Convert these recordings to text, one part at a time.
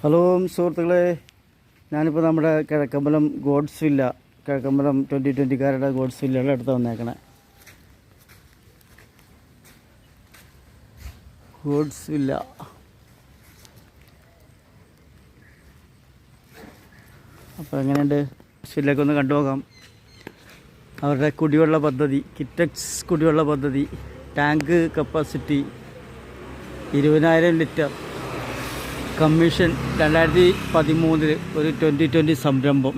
Hello സുഹൃത്തുക്കളെ, ഞാനിപ്പോൾ നമ്മുടെ കിഴക്കമ്പലം ഗോഡ്സ് വില്ല, കിഴക്കമ്പലം 2020-കാരുടെ ഗോഡ്സ് വില്ലയുടെ അടുത്ത് വന്നേക്കണേ. ഗോഡ്സ് വില്ല അപ്പോൾ എങ്ങനെയുണ്ട്? വില്ലയൊക്കെ ഒന്ന് കണ്ടു നോക്കാം. അവരുടെ കുടിവെള്ള പദ്ധതി, കിറ്റക്സ് കുടിവെള്ള പദ്ധതി, ടാങ്ക് കപ്പാസിറ്റി 20,000 ലിറ്റർ, കമ്മീഷൻ 2013 ഒരു 2020 സംരംഭം.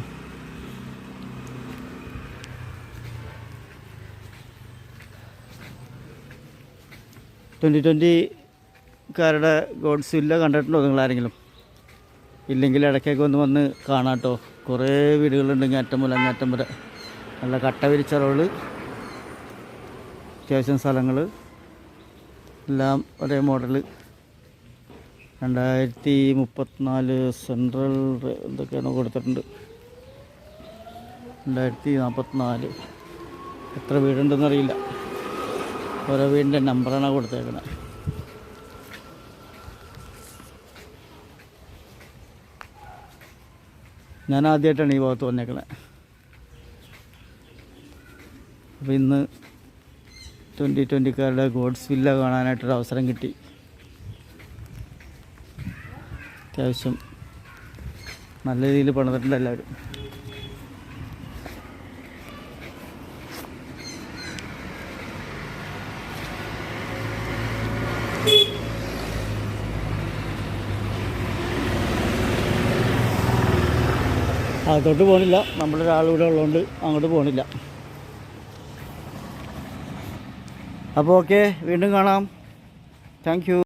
ക്കാരുടെ ഗോഡ്സ് വില്ല കണ്ടിട്ടുണ്ടോ നിങ്ങളാരെങ്കിലും? ഇല്ലെങ്കിൽ ഇടയ്ക്കൊക്കെ ഒന്ന് വന്ന് കാണാട്ടോ. കുറേ വീടുകളുണ്ടെങ്കിൽ അറ്റം മുതൽ അങ്ങറ്റം വരെ നല്ല കട്ട വിരിച്ച റോഡ്, അത്യാവശ്യം സ്ഥലങ്ങൾ, എല്ലാം ഒരേ മോഡൽ. 2034 സെൻട്രൽ എന്തൊക്കെയാണ് കൊടുത്തിട്ടുണ്ട്. 2044 എത്ര വീടുണ്ടെന്നറിയില്ല. ഓരോ വീടിൻ്റെ നമ്പറാണ് കൊടുത്തേക്കുന്നത്. ഞാൻ ആദ്യമായിട്ടാണ് ഈ ഭാഗത്ത് വന്നേക്കണേ. അപ്പോൾ ഇന്ന് 2020-കാരുടെ ഗോഡ്സ് വില്ല കാണാനായിട്ടൊരു അവസരം കിട്ടി. അത്യാവശ്യം നല്ല രീതിയിൽ പണിതിട്ടുണ്ട് എല്ലാവരും. അകത്തോട്ട് പോകണില്ല, നമ്മളൊരാളിവിടെ ഉള്ളതുകൊണ്ട് അങ്ങോട്ട് പോകണില്ല. അപ്പോൾ ഓക്കെ, വീണ്ടും കാണാം. Thank you.